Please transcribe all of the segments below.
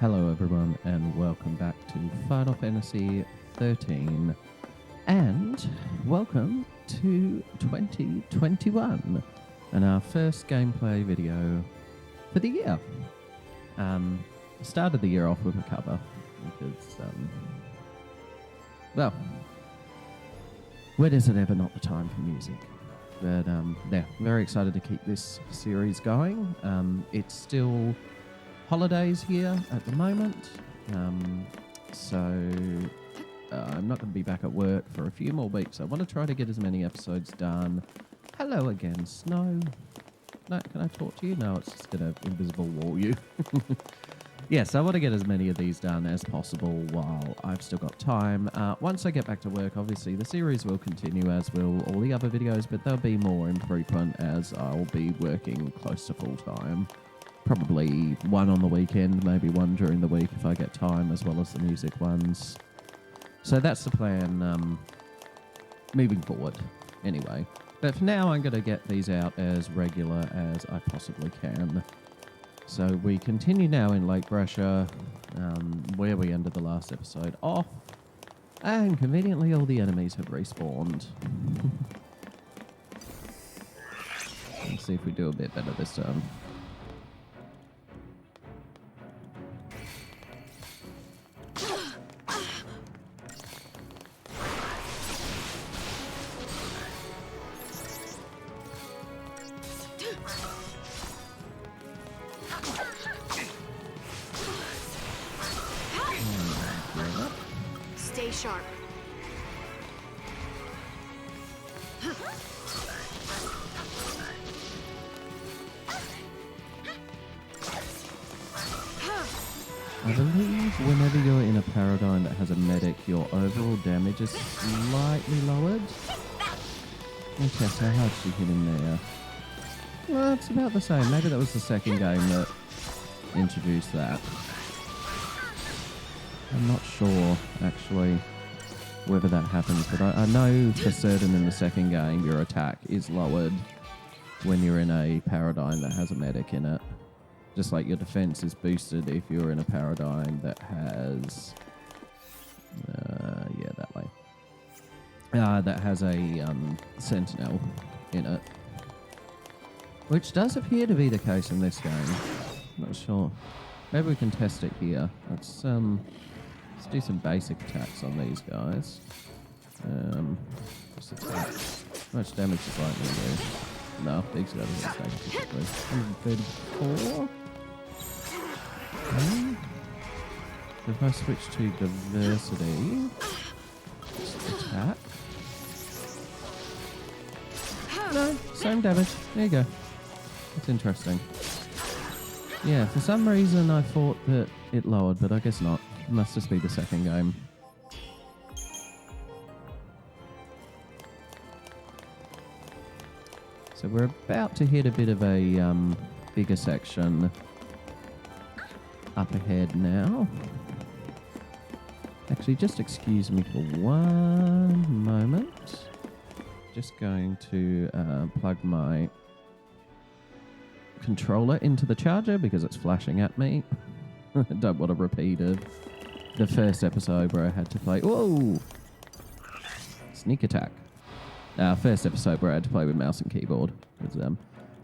Hello everyone and welcome back to Final Fantasy XIII and welcome to 2021 and our first gameplay video for the year. Started the year off with a cover because, well, when is it ever not the time for music? But yeah, very excited to keep this series going. It's still holidays here at the moment, so I'm not going to be back at work for a few more weeks. I want to try to get as many episodes done. Hello again, Snow. No, can I talk to you? No, it's just going to invisible wall you. Yes, I want to get as many of these done as possible while I've still got time. Once I get back to work, obviously the series will continue, as will all the other videos, but they'll be more infrequent as I'll be working close to full time. Probably one on the weekend, maybe one during the week if I get time, as well as the music ones. So that's the plan moving forward, anyway. But for now, I'm going to get these out as regular as I possibly can. So we continue now in Lake Bresha, where we ended the last episode off. And conveniently, all the enemies have respawned. Let's see if we do a bit better this time. Stay sharp. I believe whenever you're in a paradigm that has a medic, your overall damage is slightly lowered. Let me test how hard she hit him there. Well, it's about the same. Maybe that was the second game that introduced that. I'm not sure, actually, whether that happens, but I know for certain in the second game your attack is lowered when you're in a paradigm that has a medic in it. Just like your defense is boosted if you're in a paradigm that has... yeah, that way. That has a sentinel in it. Which does appear to be the case in this game. Not sure. Maybe we can test it here. Let's do some basic attacks on these guys. Just attack. How much damage does lightning do? No, these guys are stay typically. 134. Okay. If I switch to diversity, just attack. No, same damage. There you go. That's interesting. Yeah, for some reason I thought that it lowered, but I guess not. It must just be the second game. So we're about to hit a bit of a bigger section up ahead now. Actually, just excuse me for one moment. Just going to plug my controller into the charger because it's flashing at me. I don't want to repeat of the first episode where I had to play... Whoa! Sneak attack. First episode where I had to play with mouse and keyboard.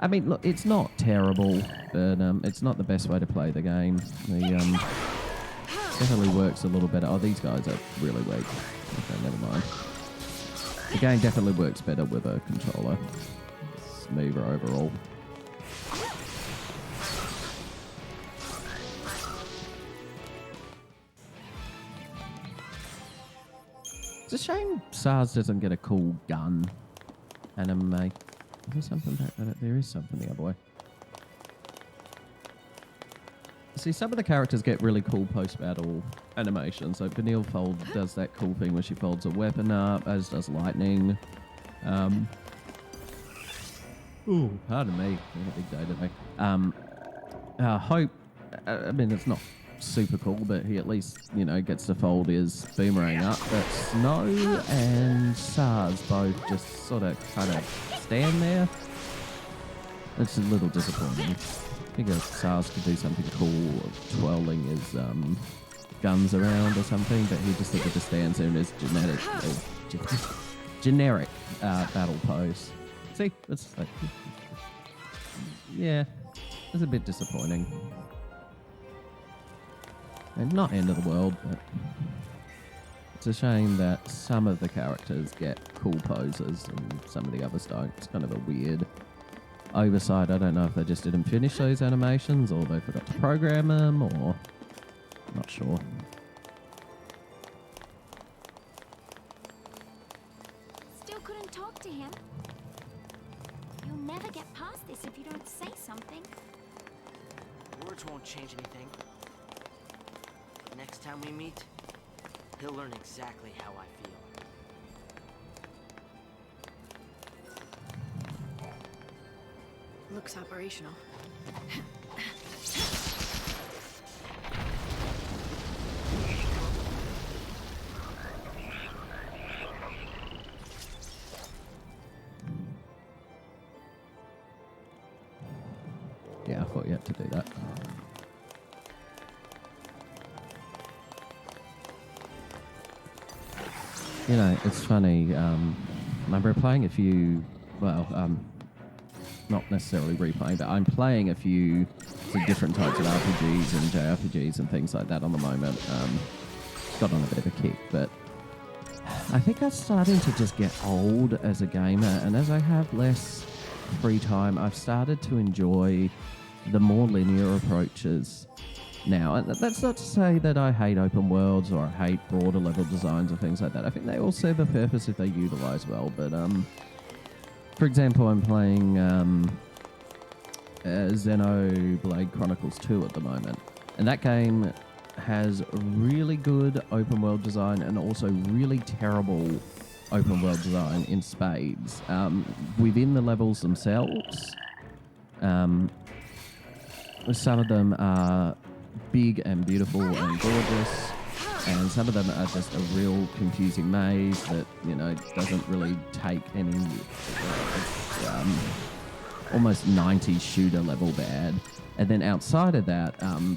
I mean, look, it's not terrible, but it's not the best way to play the game. The definitely works a little better. Oh, these guys are really weak. Okay, never mind. The game definitely works better with a controller. Smoother overall. It's a shame SARS doesn't get a cool gun anime. Is there something back there? There is something the other way. See, some of the characters get really cool post-battle animations. Like Vanille Fold does that cool thing where she folds a weapon up, as does Lightning. Ooh, pardon me. It's a big day today. Hope, I mean, it's not super cool, but he at least, you know, gets to fold his boomerang up. But Snow and SARS both just sort of kind of stand there. It's a little disappointing. figure SARS could do something cool of twirling his guns around or something, but he just sort of just stands there in his generic battle pose. See, it's like, yeah, it's a bit disappointing. And not end of the world, but it's a shame that some of the characters get cool poses and some of the others don't. It's kind of a weird oversight. I don't know if they just didn't finish those animations or they forgot to program them, or not sure. Still couldn't talk to him. You'll never get past this if you don't say something. Words won't change anything. Next time we meet, he'll learn exactly how I feel. Looks operational. Yeah, I thought you had to do that. You know, it's funny. I remember playing a few, not necessarily replaying, but I'm playing a few different types of RPGs and JRPGs and things like that on the moment. Got on a bit of a kick, but I think I'm starting to just get old as a gamer, and as I have less free time, I've started to enjoy the more linear approaches now. And that's not to say that I hate open worlds or I hate broader level designs or things like that. I think they all serve a purpose if they utilize well, but for example, I'm playing Xenoblade Chronicles 2 at the moment, and that game has really good open world design and also really terrible open world design in spades. Within the levels themselves, some of them are big and beautiful and gorgeous, and some of them are just a real confusing maze that, you know, doesn't really take any almost 90s shooter level bad. And then outside of that,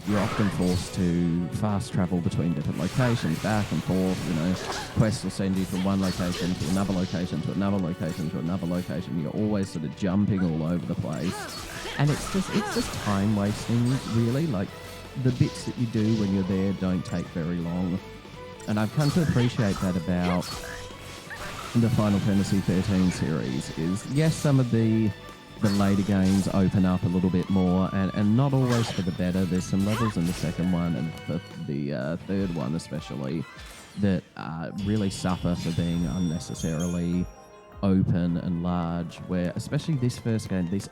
you're often forced to fast travel between different locations, back and forth. You know, quests will send you from one location to another location to another location to another location. You're always sort of jumping all over the place, and it's just time wasting, really. Like, the bits that you do when you're there don't take very long, and I've come to appreciate that about the Final Fantasy XIII series. Is yes, some of the later games open up a little bit more, and not always for the better. There's some levels in the second one and the third one especially that really suffer for being unnecessarily open and large, where especially this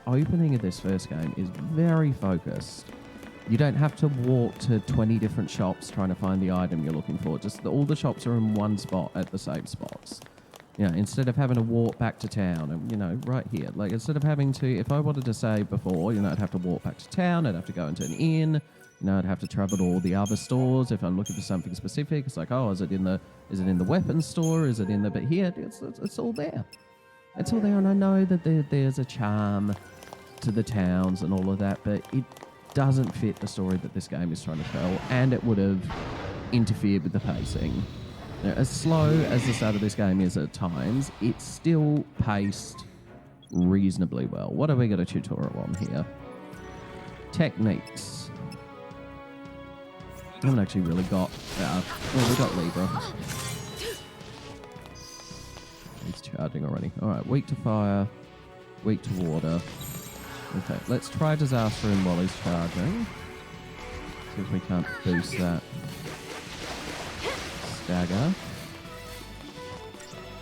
opening of this first game is very focused. You don't have to walk to 20 different shops trying to find the item you're looking for. Just all the shops are in one spot at the same spots. You know, instead of having to walk back to town, and, you know, right here, like, instead of having to, if I wanted to save before, you know, I'd have to walk back to town, I'd have to go into an inn, you know, I'd have to travel to all the other stores if I'm looking for something specific. It's like, oh, is it in the weapons store? Is it in the, but here, it's all there. It's all there, and I know that there's a charm to the towns and all of that, but it doesn't fit the story that this game is trying to tell, and it would have interfered with the pacing. You know, as slow as the start of this game is at times, it's still paced reasonably well. What have we got a tutorial on here? Techniques. I haven't actually really got... well, we got Libra. He's charging already. Alright, weak to fire, weak to water. Okay, let's try Disaster in while he's charging. See if we can't boost that. Stagger.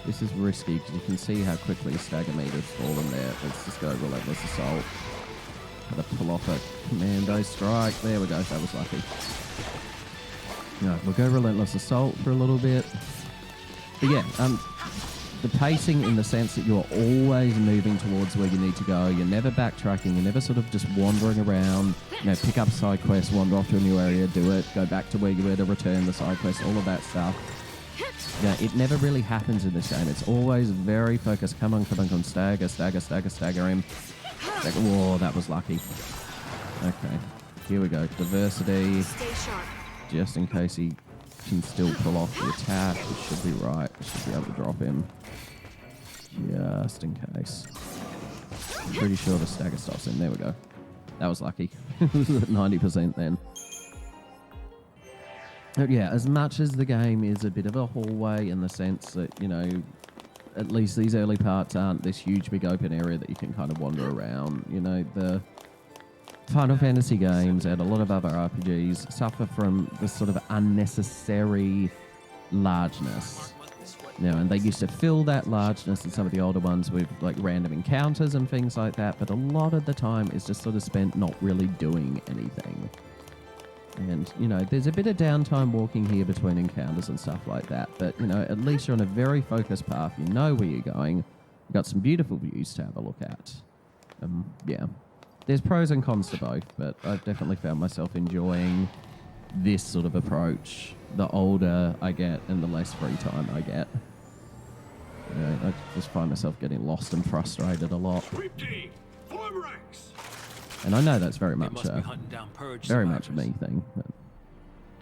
This is risky because you can see how quickly stagger meters fallen there. Let's just go Relentless Assault. Gotta pull off a commando strike. There we go, that was lucky. No, we'll go Relentless Assault for a little bit. But yeah, the pacing in the sense that you're always moving towards where you need to go. You're never backtracking. You're never sort of just wandering around. You know, pick up a side quest, wander off to a new area, do it, go back to where you were to return the side quest, all of that stuff. Yeah, it never really happens in this game. It's always very focused. Come on, stagger him. Like, whoa, that was lucky. Okay. Here we go. Diversity. Stay sharp. Just in case he can still pull off the attack. We should be right. We should be able to drop him. Just in case. I'm pretty sure the stagger stops in. There we go. That was lucky. It was at 90% then. But yeah, as much as the game is a bit of a hallway in the sense that, you know, at least these early parts aren't this huge big open area that you can kind of wander around. You know, the Final Fantasy games and a lot of other RPGs suffer from this sort of unnecessary largeness. You know, and they used to fill that largeness in some of the older ones with like random encounters and things like that, but a lot of the time is just sort of spent not really doing anything. And, you know, there's a bit of downtime walking here between encounters and stuff like that, but, you know, at least you're on a very focused path. You know where you're going. You've got some beautiful views to have a look at. Yeah. There's pros and cons to both, but I've definitely found myself enjoying this sort of approach the older I get and the less free time I get. You know, I just find myself getting lost and frustrated a lot. Form ranks. And I know that's very much must be hunting down purge very much a survivors. me thing. But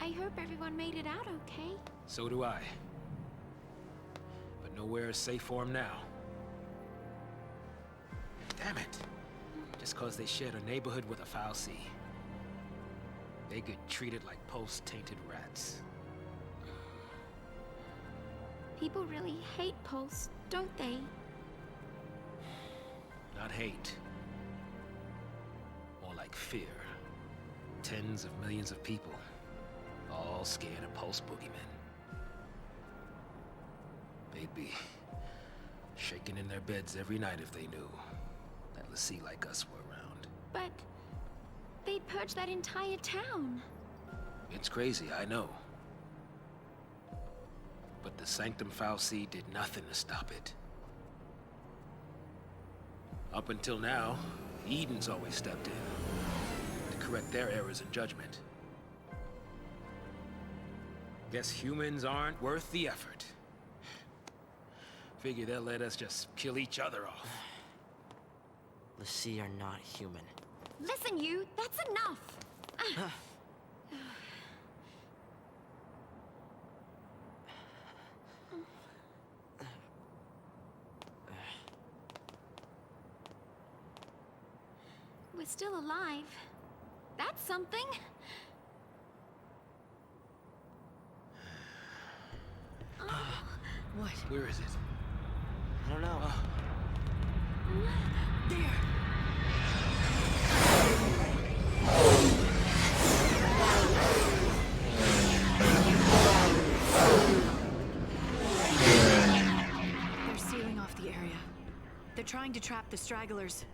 I hope everyone made it out okay. So do I. But nowhere is safe for them now. Damn it. Just cause they shared a neighborhood with a foul sea. They get treated like post-tainted rats. People really hate Pulse, don't they? Not hate. More like fear. Tens of millions of people, all scared of Pulse boogeymen. They'd be shaking in their beds every night if they knew that Lassie like us were around. But they'd purge that entire town. It's crazy, I know. But the Sanctum Foul Sea did nothing to stop it. Up until now, Eden's always stepped in to correct their errors in judgment. Guess humans aren't worth the effort. Figure they'll let us just kill each other off. Lassie are not human. Listen, you, that's enough. We're still alive. That's something. What? Where is it? I don't know. There! They're sealing off the area. They're trying to trap the stragglers.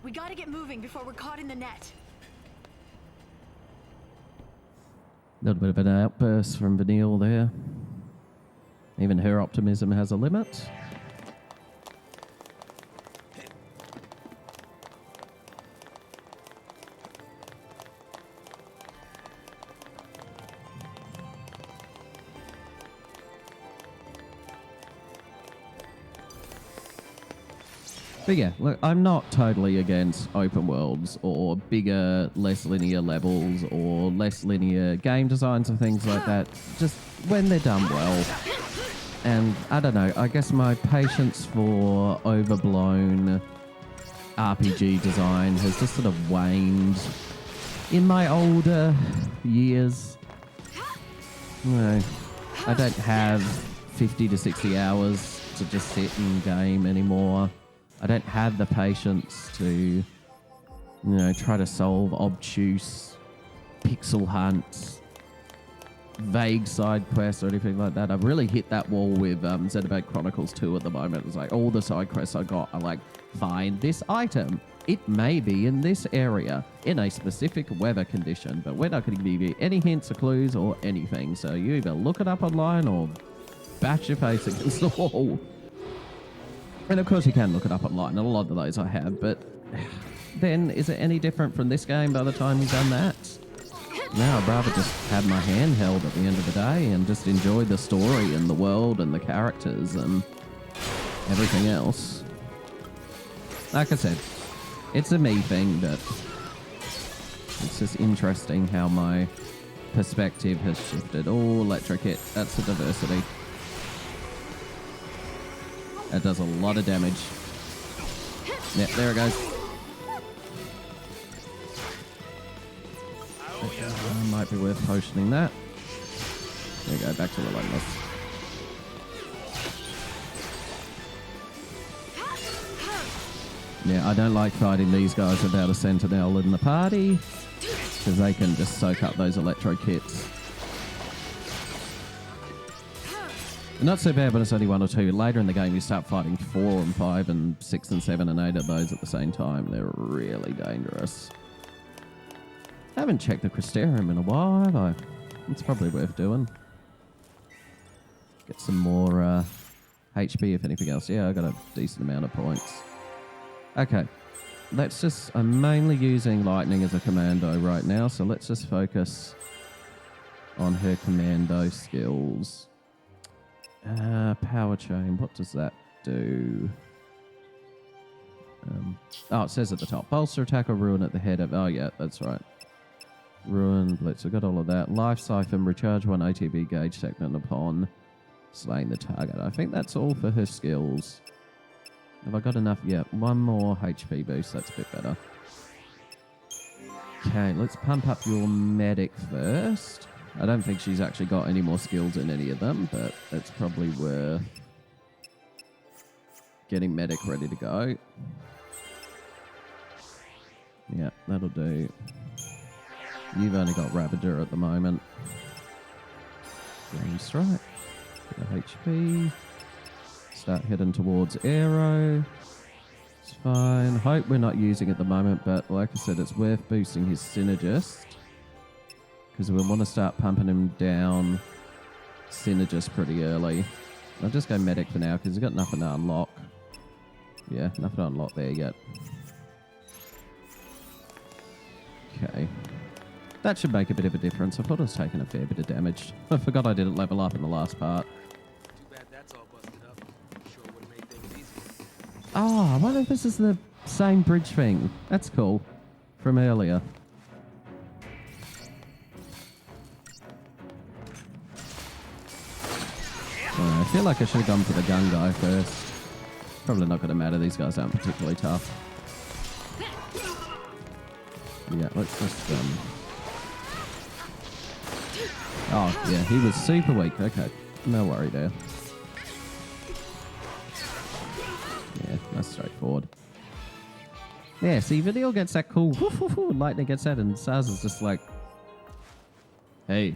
We gotta get moving before we're caught in the net. a little bit of an outburst from Vanille there. Even her optimism has a limit. But yeah, look, I'm not totally against open worlds or bigger, less linear levels or less linear game designs or things like that. Just when they're done well. And I don't know, I guess my patience for overblown RPG design has just sort of waned in my older years. No, I don't have 50 to 60 hours to just sit and game anymore. I don't have the patience to, you know, try to solve obtuse pixel hunts, vague side quests or anything like that. I've really hit that wall with Xenoblade Chronicles 2 at the moment. It's like all the side quests I got are like, find this item. It may be in this area in a specific weather condition, but we're not going to give you any hints or clues or anything. So you either look it up online or bash your face against the wall. And of course you can look it up online, and a lot of those I have, but then is it any different from this game by the time you've done that? No, I'd rather just have my hand held at the end of the day and just enjoy the story and the world and the characters and everything else. Like I said, it's a me thing, but It's just interesting how my perspective has shifted. Oh, electric hit. That's a diversity. That does a lot of damage. Yep, there it goes. Might be worth potioning that. There you go, back to relentless. Yeah, I don't like fighting these guys without a sentinel in the party, because they can just soak up those electro kits. Not so bad when it's only 1 or 2. Later in the game, you start fighting 4 and 5 and 6 and 7 and 8 of those at the same time. They're really dangerous. I haven't checked the crystarium in a while, have I? It's probably worth doing. Get some more HP, if anything else. Yeah, I got a decent amount of points. Okay. Let's just... I'm mainly using lightning as a commando right now, so let's just focus on her commando skills. Power chain, what does that do? Oh, it says at the top. Bolster attack or ruin at the head of... Oh, yeah, that's right. Ruin, Blitz, I got all of that. Life Siphon, recharge 1 ATB gauge segment upon slaying the target. I think that's all for her skills. Have I got enough? Yeah, 1 more HP boost, that's a bit better. Okay, let's pump up your medic first. I don't think she's actually got any more skills in any of them, but it's probably worth getting medic ready to go. Yeah, that'll do. You've only got Ravager at the moment. Green Strike. Bit of HP. Start heading towards Arrow. It's fine. Hope we're not using it at the moment, but like I said, it's worth boosting his Synergist. Because we want to start pumping him down Synergist pretty early. I'll just go Medic for now, because he's got nothing to unlock. Yeah, nothing to unlock there yet. Okay. That should make a bit of a difference. I thought I was taking a fair bit of damage. I forgot I didn't level up in the last part. Too bad that's all busted up. Sure would have made things easier. Oh, I wonder if this is the same bridge thing. That's cool. From earlier. I feel like I should have gone for the gun guy first. Probably not going to matter. These guys aren't particularly tough. Yeah, let's just... Oh, yeah, he was super weak. Okay, no worry there. Yeah, that's straightforward. Yeah, see, Vidal gets that cool woof, woof, woof, lightning gets that, and Saz is just like, hey.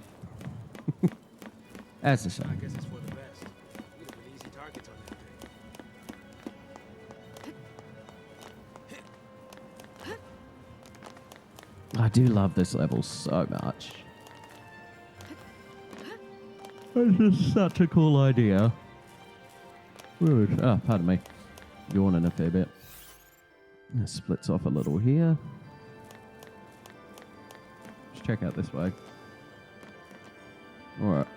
That's a I shame. guess it's for the best. We'd have been easy targets on that thing. I do love this level so much. It's just such a cool idea. Oh, pardon me. Yawning a fair bit. It splits off a little here. Let's check out this way. Alright.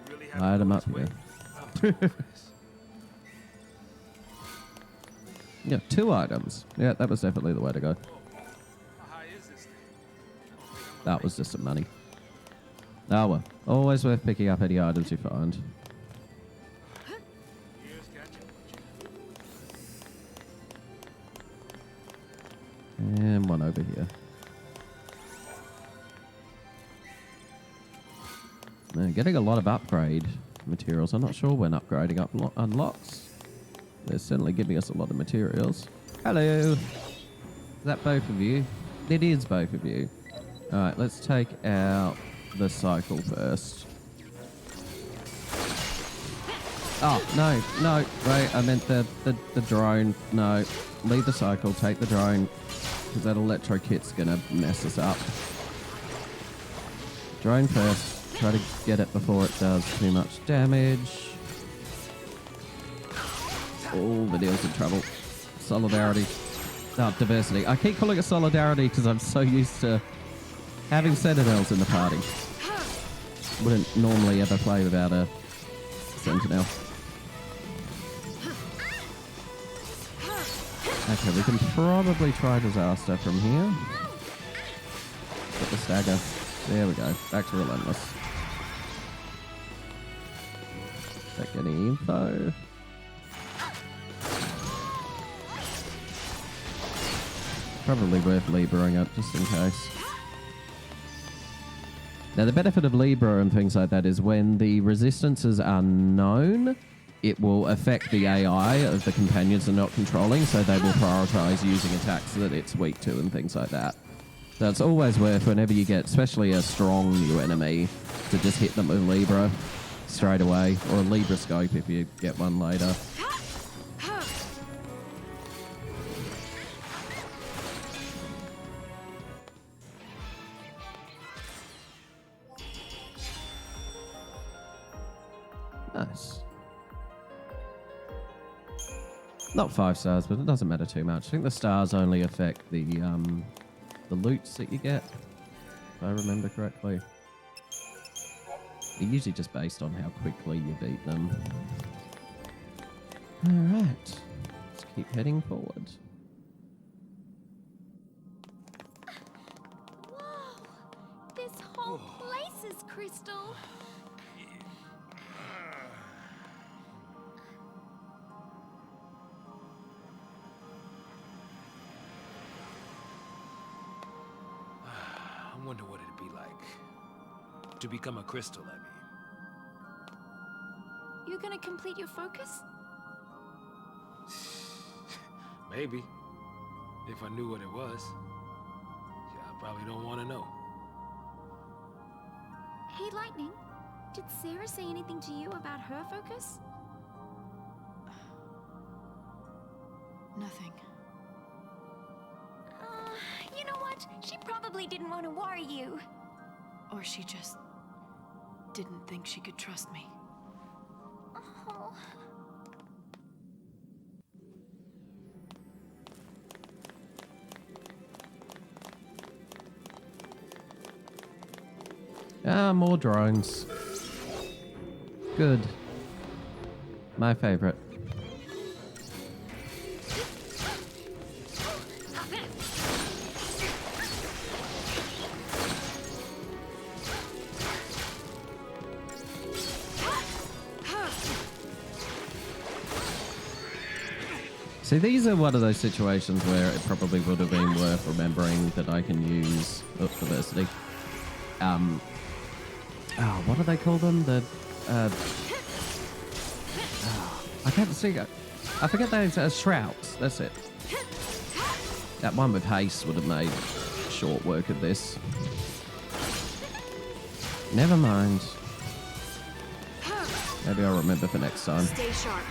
Really have Light to him go up this way. here. Oh, goodness. Yeah, 2 items. Yeah, that was definitely the way to go. How high is this thing? That was just some money. Oh well. Always worth picking up any items you find. Here's catching. And one over here. Now, getting a lot of upgrade materials. I'm not sure when upgrading unlocks. They're certainly giving us a lot of materials. Hello. Is that both of you? It is both of you. Alright, let's take out the cycle first. Oh, no, wait, I meant the drone. No, leave the cycle, take the drone, because that electro kit's gonna mess us up. Drone first, try to get it before it does too much damage. Oh, the deal's in trouble. Solidarity. Oh, diversity. I keep calling it solidarity because I'm so used to having sentinels in the party. Wouldn't normally ever play without a sentinel. Okay, we can probably try disaster from here. Get the stagger. There we go. Back to relentless. Check any info. Probably worth Liberaing it, just in case. Now, the benefit of Libra and things like that is when the resistances are known, it will affect the AI of the companions they're not controlling, so they will prioritize using attacks that it's weak to and things like that. So it's always worth, whenever you get, especially a strong new enemy, to just hit them with Libra straight away, or a Libra scope if you get one later. Nice. Not 5 stars, but it doesn't matter too much. I think the stars only affect the loots that you get, if I remember correctly. They're usually just based on how quickly you beat them. Alright. Let's keep heading forward. Whoa! This whole place is crystal. I wonder what it'd be like to become a crystal, I mean. You gonna complete your focus? Maybe. If I knew what it was. Yeah, I probably don't want to know. Hey, Lightning. Did Sarah say anything to you about her focus? Nothing. You know what? She probably didn't want to worry you. Or she just didn't think she could trust me. Oh. Ah, more drones. Good. My favorite. See, these are one of those situations where it probably would have been worth remembering that I can use diversity. What do they call them? The I can't see. I forget those shrouds. That's it. That one with haste would have made short work of this. Never mind. Maybe I'll remember for next time. Stay sharp.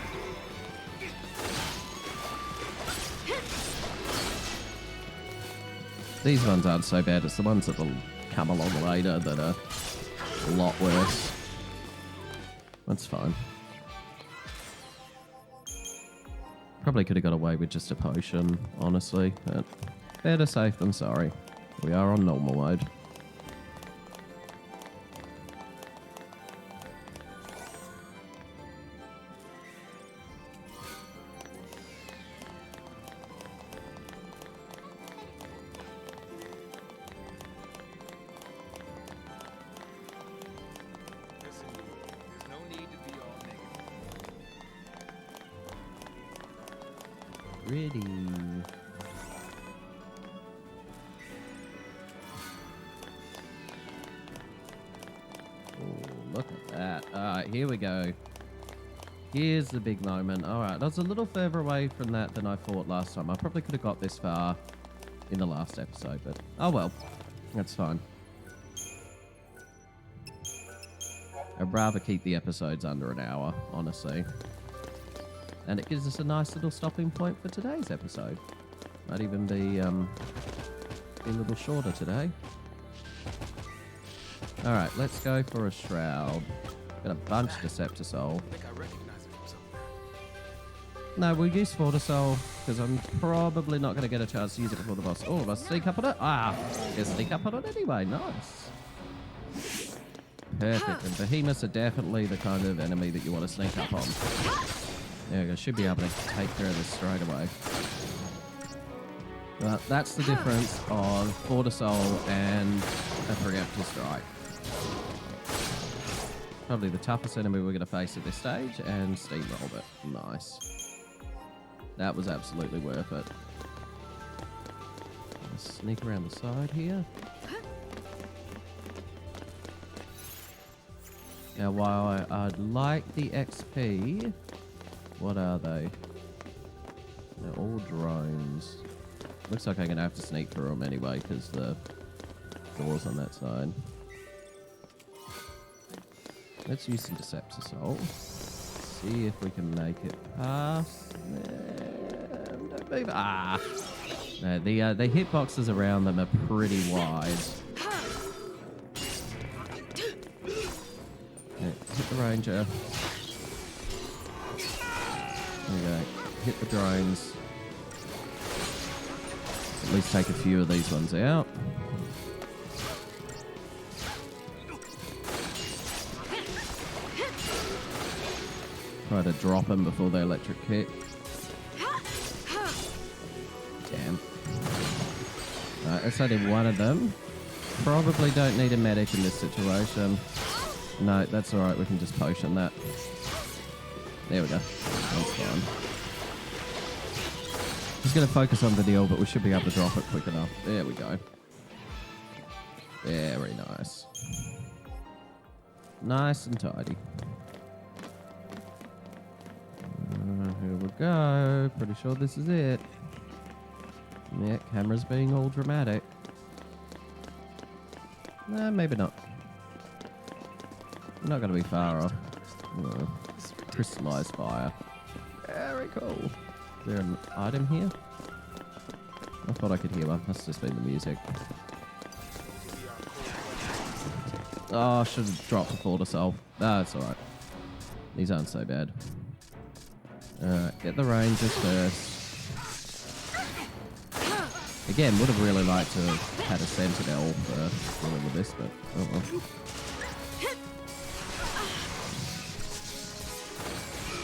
These ones aren't so bad. It's the ones that will come along later that are a lot worse. That's fine. Probably could have got away with just a potion, honestly. But better safe than sorry. We are on normal mode. Listen, there's no need to be all negative. Ready. Oh, look at that. Alright, here we go. Here's the big moment. Alright, I was a little further away from that than I thought last time. I probably could have got this far in the last episode, but oh well. That's fine. I'd rather keep the episodes under an hour, honestly. And it gives us a nice little stopping point for today's episode. Might even be a little shorter today. Alright, let's go for a shroud. Got a bunch of Deceptisol. I think I recognize it from somewhere. No, we'll use Fortisol, because I'm probably not going to get a chance to use it before the boss. Oh, let's sneak up on it. Ah, let's sneak up on it anyway. Nice. Perfect. And behemoths are definitely the kind of enemy that you want to sneak up on. There we go. Should be able to take care of this straight away. But that's the difference of Fort of Soul and a preemptive strike. Probably the toughest enemy we're going to face at this stage, and steamrolled it. Nice. That was absolutely worth it. Let's sneak around the side here. Now, while I'd like the XP, what are they? They're all drones. Looks like I'm going to have to sneak through them anyway, because the door's on that side. Let's use some Deceptor Soul. See if we can make it past them. Don't move. Ah! No, the hitboxes around them are pretty wide. Okay, hit the ranger. There we go. Hit the drones. At least take a few of these ones out. Try to drop them before they electric hit. Damn. Right, that's only one of them. Probably don't need a medic in this situation. No, that's alright, we can just potion that. There we go. That's fine. Just going to focus on the deal, but we should be able to drop it quick enough. There we go. Very nice. Nice and tidy. Here we go. Pretty sure this is it. Yeah, camera's being all dramatic. No, maybe not. We're not going to be far off. Oh, crystalized fire. Very cool. Is there an item here? I thought I could hear one. Must just be the music. Oh, I should have dropped the Fort of Soul. No, it's alright. These aren't so bad. Alright, get the rangers first. Again, would have really liked to have had a sentinel for all of this, but oh well.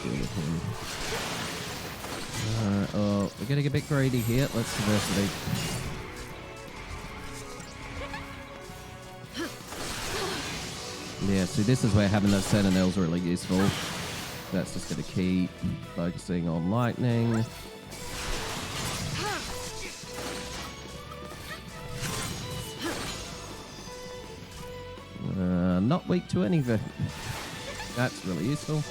Deal with him. Oh, we're getting a bit greedy here. Let's diversity. Yeah, see, this is where having those sentinels really useful. That's just going to keep focusing on lightning. Not weak to anything. That's really useful.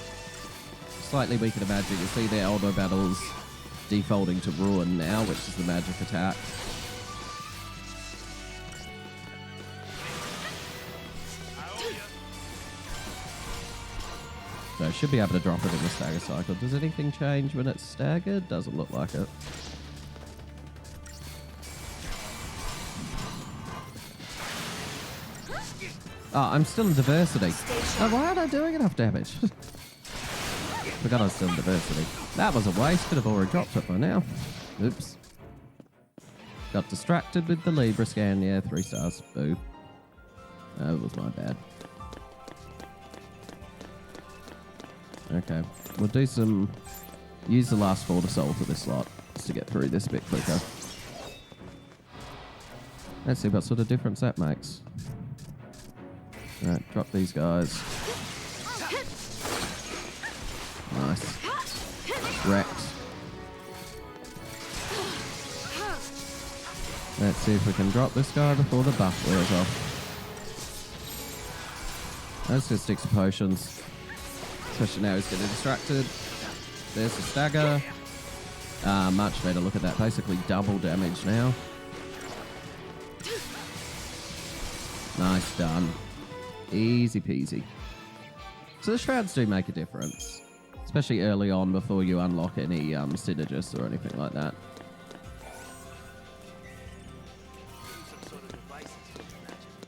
Slightly weaker to magic. You see their elbow battles defaulting to ruin now, which is the magic attack. So I should be able to drop it in the stagger cycle. Does anything change when it's staggered? Doesn't look like it. Oh, I'm still in diversity. Oh, why aren't I doing enough damage? Forgot I was still in diversity. That was a waste. Could have already dropped it by now. Oops. Got distracted with the Libra scan. Yeah, 3 stars. Boo. That was my bad. Okay. We'll do some... Use the last Fort of Soul for this lot. Just to get through this a bit quicker. Let's see what sort of difference that makes. Alright, drop these guys. Nice. Wrecked. Let's see if we can drop this guy before the buff wears off. Let's just stick to potions. Especially now he's getting distracted. There's the stagger. Much better. Look at that. Basically double damage now. Nice, done. Easy peasy. So the shrouds do make a difference. Especially early on before you unlock any synergists or anything like that.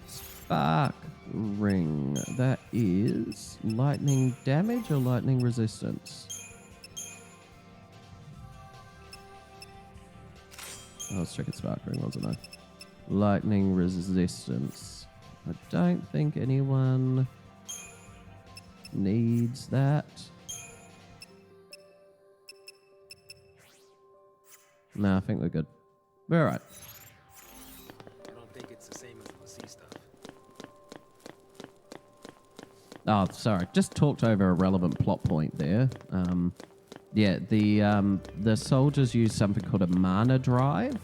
Spark ring. That is lightning damage or lightning resistance? I was checking spark ring, wasn't I? Lightning resistance. I don't think anyone needs that. No, I think we're good. All right. I don't think it's the same as the sea stuff. Oh, sorry. Just talked over a relevant plot point there. Yeah, the soldiers use something called a mana drive.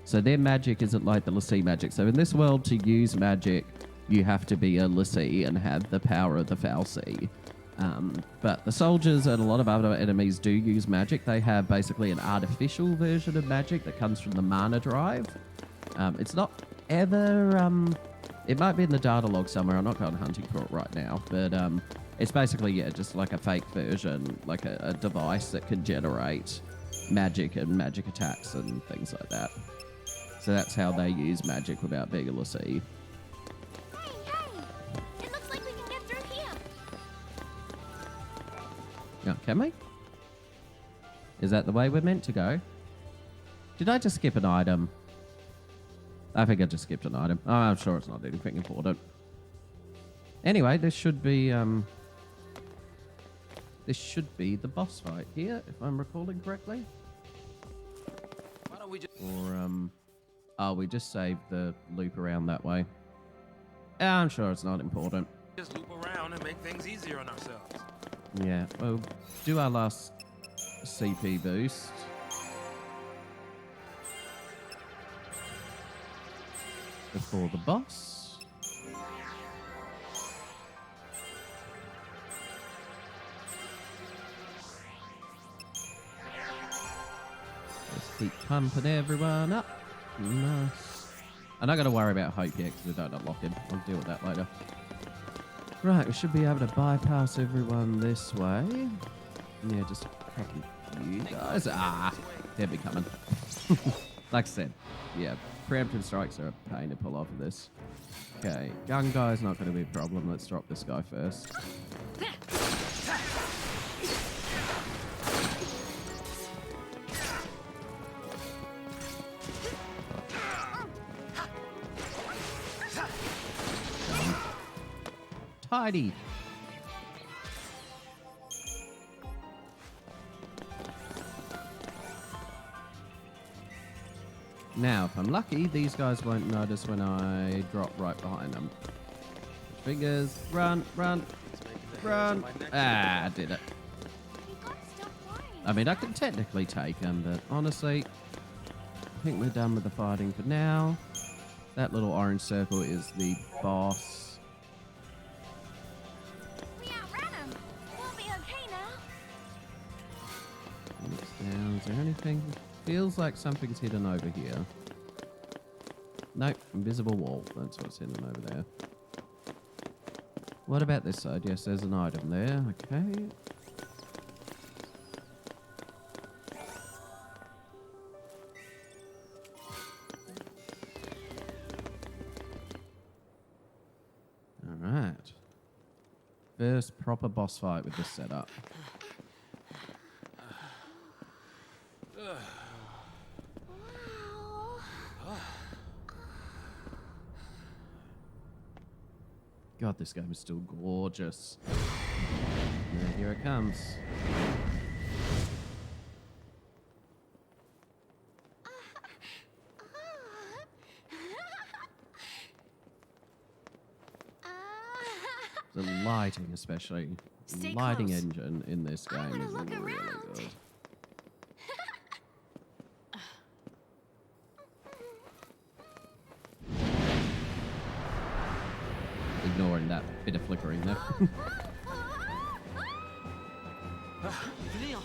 So their magic isn't like the Lassie magic. So in this world, to use magic, you have to be a Lassie and have the power of the Fal'Cie. But the soldiers and a lot of other enemies do use magic. They have basically an artificial version of magic that comes from the mana drive. It's not ever... it might be in the data log somewhere. I'm not going hunting for it right now. But it's basically, yeah, just like a fake version, like a device that can generate magic and magic attacks and things like that. So that's how they use magic without being a Lassie. Hey, hey! It looks like we can get through here. Oh, can we? Is that the way we're meant to go? Did I just skip an item? I think I just skipped an item. Oh, I'm sure it's not anything important. Anyway, this should be the boss fight here, if I'm recalling correctly. Why don't we just... Or, oh, we just saved the loop around that way. Yeah, I'm sure it's not important. loop around and make things easier on ourselves? Yeah, well, do our last CP boost. Before the boss. Just keep pumping everyone up. Nice. I'm not going to worry about Hope yet because we don't unlock him. I'll deal with that later. Right, we should be able to bypass everyone this way. Yeah, just cracking you guys. Ah, they'll be coming. Like I said, yeah, preemptive strikes are a pain to pull off of this. Okay, gun guy's not going to be a problem. Let's drop this guy first. Tidy. Now, if I'm lucky, these guys won't notice when I drop right behind them. Fingers, run, run, run. Ah, I did it. You gotta stop worrying. I mean, I can technically take them, but honestly, I think we're done with the fighting for now. That little orange circle is the boss. We outran him. We'll be okay now. Looks down. Is there anything? Feels like something's hidden over here. Nope, invisible wall. That's what's hidden over there. What about this side? Yes, there's an item there. Okay. Alright. First proper boss fight with this setup. God, this game is still gorgeous. And here it comes. The lighting, especially. Stay The lighting close. engine in this I game wanna is look really around. good. Ignoring that bit of flickering there. Neil!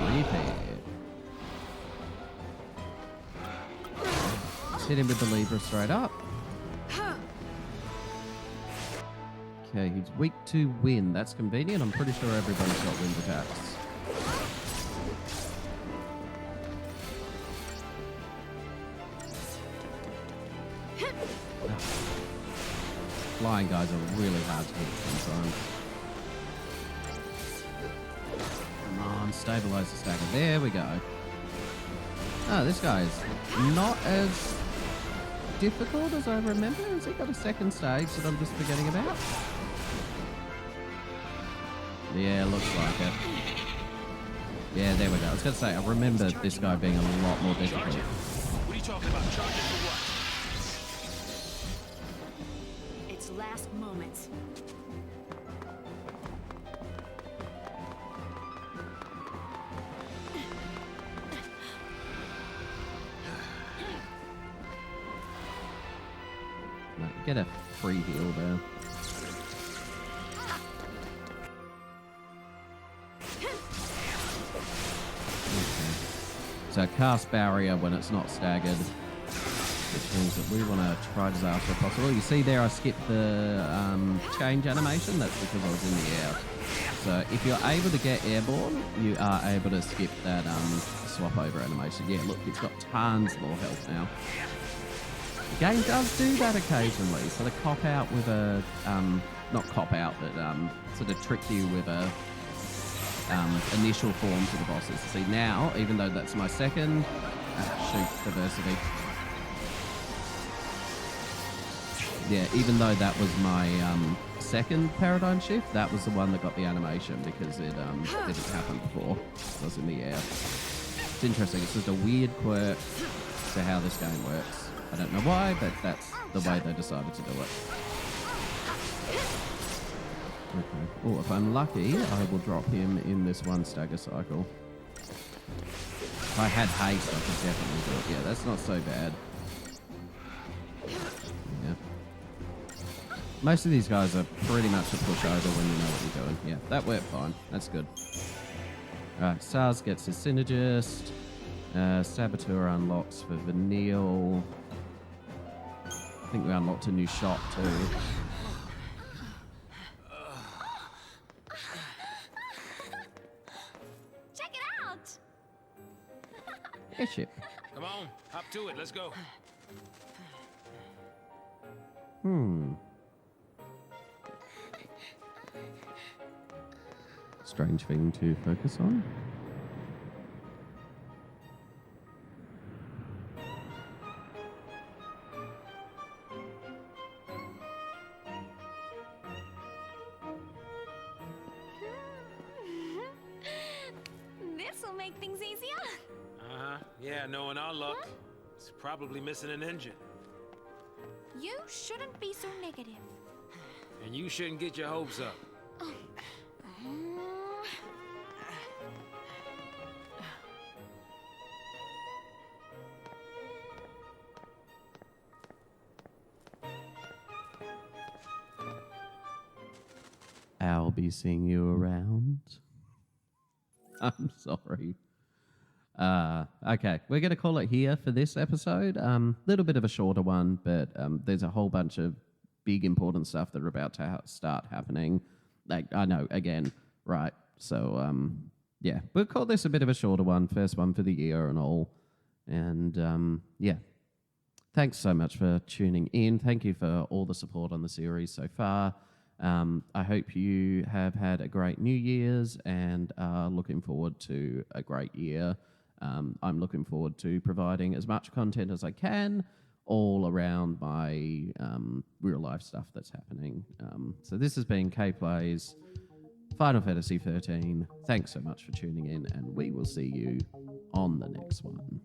Repair. Just hit him with the lever straight up. Okay, he's weak to wind. That's convenient. I'm pretty sure everybody's got wind attacks. Flying guys are really hard to hit sometimes. Come on, stabilize the stacker. There we go. Oh, this guy's not as difficult as I remember. Has he got a second stage that I'm just forgetting about? Yeah, looks like it. Yeah, there we go. I was going to say, I remember this guy being a lot more difficult. Charging. What are you talking about? Charging for what? It's last moments. No, get a free heal there. So cast barrier when it's not staggered, which means that we want to try as fast as possible. You see there I skipped the change animation. That's because I was in the air. So if you're able to get airborne, you are able to skip that swap over animation. Yeah, look, it's got tons more health now. The game does do that occasionally. So the cop out with a, not cop out, but sort of trick you with a initial form to the bosses. See now, even though that's my second, shoot, diversity. Yeah, even though that was my second paradigm shift, that was the one that got the animation because it didn't happen before. It was in the air. It's interesting. It's just a weird quirk to how this game works. I don't know why, but that's the way they decided to do it. Okay. Oh, if I'm lucky, I will drop him in this one stagger cycle. If I had haste, I could definitely do it. Yeah, that's not so bad. Yeah. Most of these guys are pretty much a pushover when you know what you're doing. Yeah, that worked fine. That's good. Alright, Sars gets his Synergist. Saboteur unlocks for Vanille. I think we unlocked a new shot too. Check it out! Airship. Come on, hop to it. Let's go. Strange thing to focus on. This'll make things easier. Yeah, knowing our luck, it's probably missing an engine. You shouldn't be so negative. And you shouldn't get your hopes up. I'll be seeing you around. I'm sorry. Okay, we're going to call it here for this episode. Little bit of a shorter one, but there's a whole bunch of big important stuff that are about to start happening. Like, I know, again, right? So, yeah, we'll call this a bit of a shorter one. First one for the year and all. And, yeah. Thanks so much for tuning in. Thank you for all the support on the series so far. I hope you have had a great New Year's and are looking forward to a great year. I'm looking forward to providing as much content as I can all around my real life stuff that's happening. So this has been K Plays Final Fantasy XIII. Thanks so much for tuning in, and we will see you on the next one.